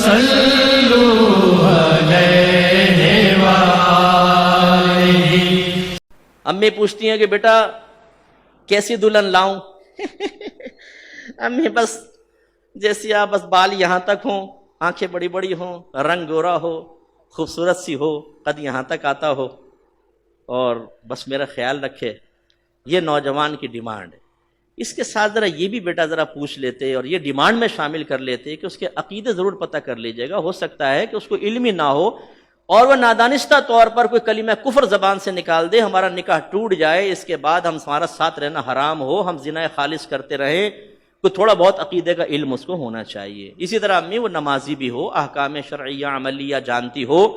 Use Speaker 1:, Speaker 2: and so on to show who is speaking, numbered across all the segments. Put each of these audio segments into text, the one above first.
Speaker 1: صلوا علیہ وآلہ۔
Speaker 2: امی پوچھتی ہیں کہ بیٹا کیسی دلہن لاؤں؟ امی بس جیسی آپ، بس بال یہاں تک ہوں، آنکھیں بڑی بڑی ہوں، رنگ گورا ہو، خوبصورت سی ہو، قد یہاں تک آتا ہو، اور بس میرا خیال رکھے۔ یہ نوجوان کی ڈیمانڈ ہے۔ اس کے ساتھ ذرا یہ بھی بیٹا ذرا پوچھ لیتے اور یہ ڈیمانڈ میں شامل کر لیتے کہ اس کے عقیدے ضرور پتہ کر لیجیے گا، ہو سکتا ہے کہ اس کو علم ہی نہ ہو اور وہ نادانستہ طور پر کوئی کلمہ کفر زبان سے نکال دے، ہمارا نکاح ٹوٹ جائے، اس کے بعد ہمارا ساتھ رہنا حرام ہو، ہم زنا خالص کرتے رہیں۔ کوئی تھوڑا بہت عقیدے کا علم اس کو ہونا چاہیے۔ اسی طرح امی وہ نمازی بھی ہو، احکام شرعیہ عملیہ جانتی ہو،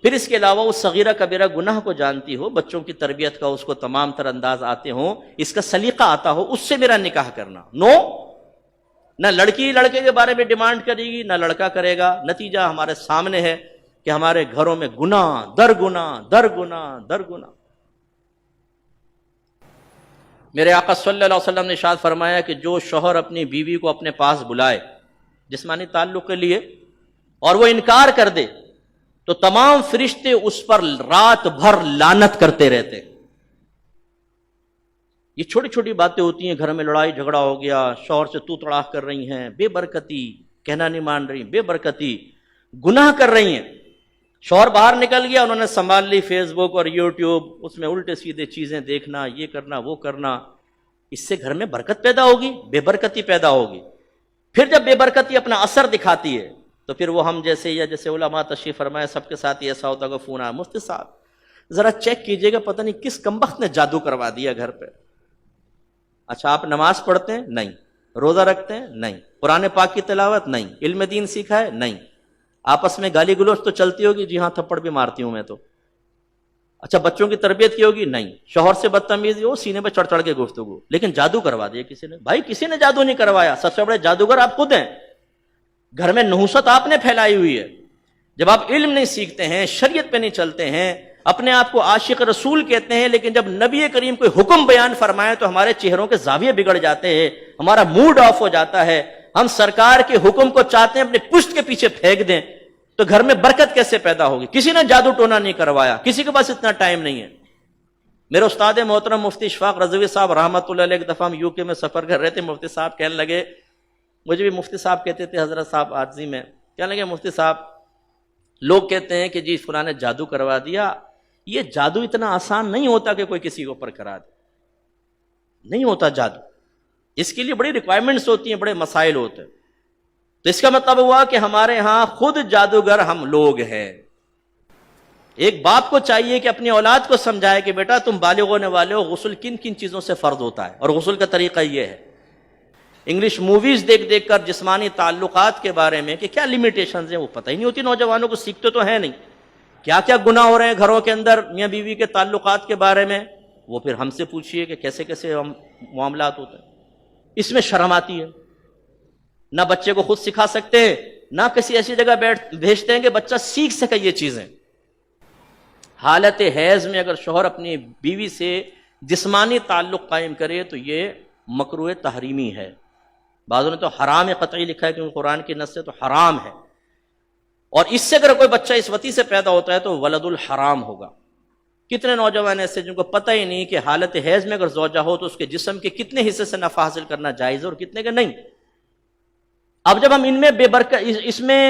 Speaker 2: پھر اس کے علاوہ وہ صغیرہ کبیرہ گناہ کو جانتی ہو، بچوں کی تربیت کا اس کو تمام تر انداز آتے ہوں، اس کا سلیقہ آتا ہو، اس سے میرا نکاح کرنا۔ نو، نہ لڑکی لڑکے کے بارے میں ڈیمانڈ کرے گی، نہ لڑکا کرے گا۔ نتیجہ ہمارے سامنے ہے کہ ہمارے گھروں میں گناہ در گناہ در گناہ در گناہ۔ میرے آقا صلی اللہ علیہ وسلم نے ارشاد فرمایا کہ جو شوہر اپنی بیوی کو اپنے پاس بلائے جسمانی تعلق کے لیے اور وہ انکار کر دے تو تمام فرشتے اس پر رات بھر لعنت کرتے رہتے۔ یہ چھوٹی چھوٹی باتیں ہوتی ہیں، گھر میں لڑائی جھگڑا ہو گیا، شوہر سے تو تڑاک کر رہی ہیں، بے برکتی، کہنا نہیں مان رہی، بے برکتی، گناہ کر رہی ہیں۔ شوہر باہر نکل گیا، انہوں نے سنبھال لی فیس بک اور یوٹیوب، اس میں الٹے سیدھے چیزیں دیکھنا، یہ کرنا وہ کرنا۔ اس سے گھر میں برکت پیدا ہوگی، بے برکتی پیدا ہوگی۔ پھر جب بے برکتی اپنا اثر دکھاتی ہے تو پھر وہ ہم جیسے یا جیسے علماء تشریف فرمائے سب کے ساتھ ایسا ہوتا کہ فون آیا، مفتی صاحب ذرا چیک کیجئے گا، پتہ نہیں کس کمبخت نے جادو کروا دیا گھر پہ۔ اچھا آپ نماز پڑھتے ہیں؟ نہیں۔ روزہ رکھتے ہیں؟ نہیں۔ قرآن پاک کی تلاوت؟ نہیں۔ علم دین سیکھا ہے؟ نہیں۔ آپس میں گالی گلوچ تو چلتی ہوگی؟ جی ہاں تھپڑ بھی مارتی ہوں میں تو۔ اچھا بچوں کی تربیت کی ہوگی؟ نہیں۔ شوہر سے بدتمیزی ہو، سینے پہ چڑھ چڑھ کے گفتگو، لیکن جادو کروا دیا کسی نے۔ بھائی کسی نے جادو نہیں کروایا، سب سے بڑے جادوگر آپ خود ہیں۔ گھر میں نحوست آپ نے پھیلائی ہوئی ہے۔ جب آپ علم نہیں سیکھتے ہیں، شریعت پہ نہیں چلتے ہیں، اپنے آپ کو عاشق رسول کہتے ہیں، لیکن جب نبی کریم کوئی حکم بیان فرمائے تو ہمارے چہروں کے زاویے بگڑ جاتے ہیں، ہمارا موڈ آف ہو جاتا ہے، ہم سرکار کے حکم کو چاہتے ہیں اپنے پشت کے پیچھے پھینک دیں، تو گھر میں برکت کیسے پیدا ہوگی؟ کسی نے جادو ٹونا نہیں کروایا، کسی کے پاس اتنا ٹائم نہیں ہے۔ میرے استاد محترم مفتی اشفاق رضوی صاحب رحمۃ اللہ علیہ ایک دفعہ ہم یو کے میں سفر کر رہے تھے، مفتی صاحب کہنے لگے، مجھے بھی مفتی صاحب کہتے تھے حضرت صاحب عارضی میں، کہنے لگے مفتی صاحب لوگ کہتے ہیں کہ جی فلاں نے جادو کروا دیا، یہ جادو اتنا آسان نہیں ہوتا کہ کوئی کسی کے اوپر کرا دے، نہیں ہوتا جادو، اس کے لیے بڑی ریکوائرمنٹس ہوتی ہیں، بڑے مسائل ہوتے ہیں۔ تو اس کا مطلب ہوا کہ ہمارے ہاں خود جادوگر ہم لوگ ہیں۔ ایک باپ کو چاہیے کہ اپنی اولاد کو سمجھائے کہ بیٹا تم بالغ ہونے والے ہو، غسل کن کن چیزوں سے فرض ہوتا ہے، اور غسل کا طریقہ یہ ہے۔ انگلش موویز دیکھ دیکھ کر جسمانی تعلقات کے بارے میں کہ کیا لیمیٹیشنز ہیں وہ پتہ ہی نہیں ہوتی نوجوانوں کو، سیکھتے تو ہیں نہیں، کیا کیا گناہ ہو رہے ہیں گھروں کے اندر میاں بیوی کے تعلقات کے بارے میں، وہ پھر ہم سے پوچھئے کہ کیسے کیسے معاملات ہوتے ہیں۔ اس میں شرم آتی ہے، نہ بچے کو خود سکھا سکتے ہیں، نہ کسی ایسی جگہ بھیجتے ہیں کہ بچہ سیکھ سکے یہ چیزیں۔ حالت حیض میں اگر شوہر اپنی بیوی سے جسمانی تعلق قائم کرے تو یہ مکروہ تحریمی ہے، بعضوں نے تو حرام قطعی لکھا ہے کیونکہ قرآن کی نص سے تو حرام ہے، اور اس سے اگر کوئی بچہ اس وتی سے پیدا ہوتا ہے تو ولد الحرام ہوگا۔ کتنے نوجوان ایسے جن کو پتہ ہی نہیں کہ حالت حیض میں اگر زوجہ ہو تو اس کے جسم کے کتنے حصے سے نفع حاصل کرنا جائز ہے اور کتنے کے نہیں۔ اب جب ہم ان میں اس میں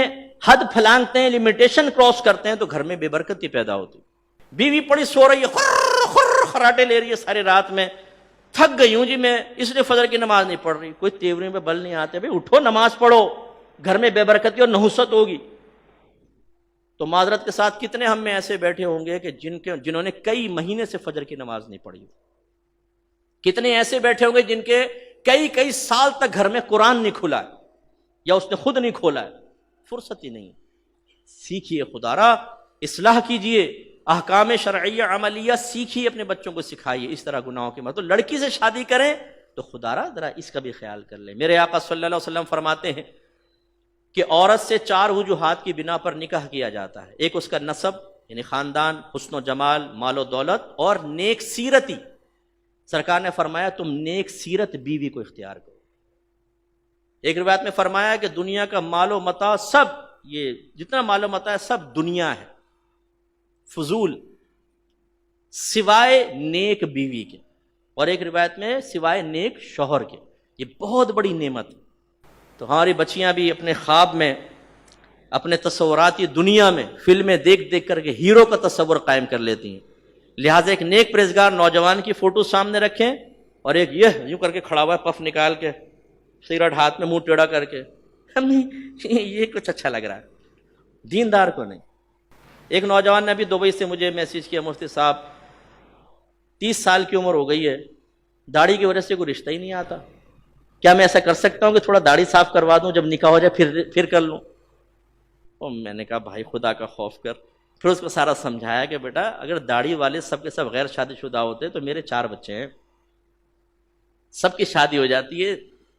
Speaker 2: حد پھلانگتے ہیں، لمیٹیشن کراس کرتے ہیں تو گھر میں بے برکتی پیدا ہوتی۔ بیوی پڑی سو رہی ہے، خر خر خراٹے لے رہی ہے ساری رات میں، تھک گئی ہوں جی میں اس لیے فجر کی نماز نہیں پڑھ رہی، کوئی تیوری میں بل نہیں آتے، بھائی اٹھو نماز پڑھو، گھر میں بے برکتی اور نحوست ہوگی۔ تو معذرت کے ساتھ کتنے ہم میں ایسے بیٹھے ہوں گے کہ جنہوں نے کئی مہینے سے فجر کی نماز نہیں پڑھی، کتنے ایسے بیٹھے ہوں گے جن کے کئی سال تک گھر میں قرآن نہیں کھلا ہے یا اس نے خود نہیں کھولا ہے، فرصت ہی نہیں۔ سیکھیے خدا را، اصلاح کیجئے، احکام شرعیہ عملیہ سیکھیے، اپنے بچوں کو سکھائیے، اس طرح گناہوں کی مطلب لڑکی سے شادی کریں تو خدا را ذرا اس کا بھی خیال کر لیں۔ میرے آقا صلی اللہ علیہ وسلم فرماتے ہیں کہ عورت سے 4 وجوہات کی بنا پر نکاح کیا جاتا ہے، ایک اس کا نسب یعنی خاندان، حسن و جمال، مال و دولت، اور نیک سیرتی۔ سرکار نے فرمایا تم نیک سیرت بیوی کو اختیار کرو۔ ایک روایت میں فرمایا کہ دنیا کا مال و متاع سب یہ جتنا معلوم ہوتا ہے سب دنیا ہے، فضول، سوائے نیک بیوی کے، اور ایک روایت میں سوائے نیک شوہر کے. یہ بہت بڑی نعمت ہے. تو ہماری بچیاں بھی اپنے خواب میں، اپنے تصوراتی دنیا میں فلمیں دیکھ دیکھ کر کے ہیرو کا تصور قائم کر لیتی ہیں. لہٰذا ایک نیک پرہیزگار نوجوان کی فوٹو سامنے رکھیں اور ایک یہ یوں کر کے کھڑا ہوا ہے، پف نکال کے، سگریٹ ہاتھ میں، منہ ٹیڑھا کر کے، ہم نہیں، یہ کچھ اچھا لگ رہا ہے. دیندار کو نہیں. ایک نوجوان نے ابھی دبئی سے مجھے میسیج کیا، مفتی صاحب 30 سال کی عمر ہو گئی ہے، داڑھی کی وجہ سے کوئی رشتہ ہی نہیں آتا، کیا میں ایسا کر سکتا ہوں کہ تھوڑا داڑھی صاف کروا دوں، جب نکاح ہو جائے پھر کر لوں؟ اور میں نے کہا بھائی خدا کا خوف کر. پھر اس کو سارا سمجھایا کہ بیٹا اگر داڑھی والے سب کے سب غیر شادی شدہ ہوتے تو میرے 4 بچے ہیں، سب کی شادی ہو جاتی ہے.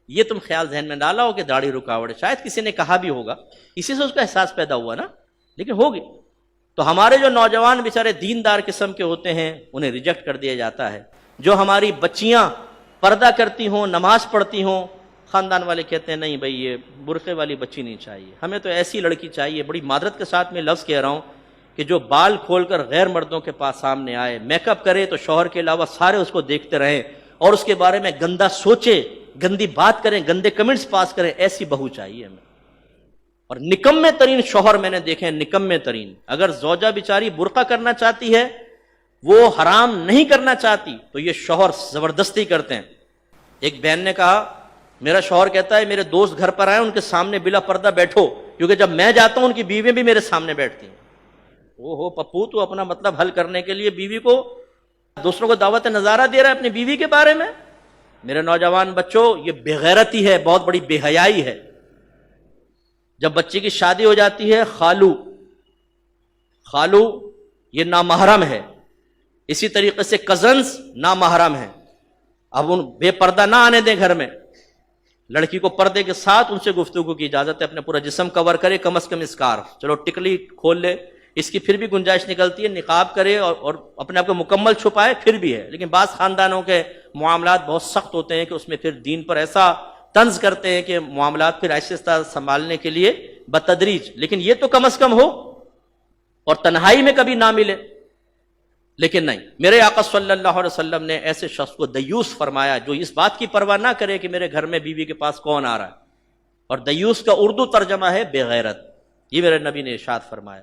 Speaker 2: یہ تم خیال ذہن میں ڈالا ہو کہ داڑھی رکاوٹ ہے، شاید کسی نے کہا بھی ہوگا، اسی سے اس کا احساس پیدا ہوا نا، لیکن ہوگی. تو ہمارے جو نوجوان بیچارے دیندار قسم کے ہوتے ہیں انہیں ریجیکٹ کر دیا جاتا ہے. جو ہماری بچیاں پردہ کرتی ہوں، نماز پڑھتی ہوں، خاندان والے کہتے ہیں نہیں بھائی یہ برقعے والی بچی نہیں چاہیے، ہمیں تو ایسی لڑکی چاہیے. بڑی معذرت کے ساتھ میں لفظ کہہ رہا ہوں کہ جو بال کھول کر غیر مردوں کے پاس سامنے آئے، میک اپ کرے تو شوہر کے علاوہ سارے اس کو دیکھتے رہیں اور اس کے بارے میں گندا سوچے، گندی بات کریں، گندے کمنٹس پاس کریں، ایسی بہو چاہیے ہمیں. اور نکمے ترین شوہر میں نے دیکھے ہیں، نکمے ترین. اگر زوجہ بیچاری برقع کرنا چاہتی ہے، وہ حرام نہیں کرنا چاہتی، تو یہ شوہر زبردستی کرتے ہیں. ایک بہن نے کہا میرا شوہر کہتا ہے میرے دوست گھر پر آئے ان کے سامنے بلا پردہ بیٹھو، کیونکہ جب میں جاتا ہوں ان کی بیویاں بھی میرے سامنے بیٹھتی ہیں. او پپو تو اپنا مطلب حل کرنے کے لیے بیوی کو، دوسروں کو دعوت نظارہ دے رہا ہے اپنی بیوی کے بارے میں. میرے نوجوان بچوں، یہ بے غیرتی ہے، بہت بڑی بے حیائی ہے. جب بچے کی شادی ہو جاتی ہے، خالو یہ نامحرم ہے، اسی طریقے سے کزنز نامحرم ہیں. اب ان بے پردہ نہ آنے دیں گھر میں. لڑکی کو پردے کے ساتھ ان سے گفتگو کی اجازت ہے، اپنے پورا جسم کور کرے، کم از کم اسکارف، چلو ٹکلی کھول لے، اس کی پھر بھی گنجائش نکلتی ہے، نقاب کرے اور اپنے آپ کو مکمل چھپائے پھر بھی ہے. لیکن بعض خاندانوں کے معاملات بہت سخت ہوتے ہیں کہ اس میں پھر دین پر ایسا طنز کرتے ہیں کہ معاملات پھر آہستہ آہستہ سنبھالنے کے لیے بتدریج. لیکن یہ تو کم از کم ہو اور تنہائی میں کبھی نہ ملے. لیکن نہیں، میرے آقا صلی اللہ علیہ وسلم نے ایسے شخص کو دیوس فرمایا جو اس بات کی پرواہ نہ کرے کہ میرے گھر میں بیوی کے پاس کون آ رہا ہے. اور دیوس کا اردو ترجمہ ہے بے غیرت. یہ میرے نبی نے ارشاد فرمایا.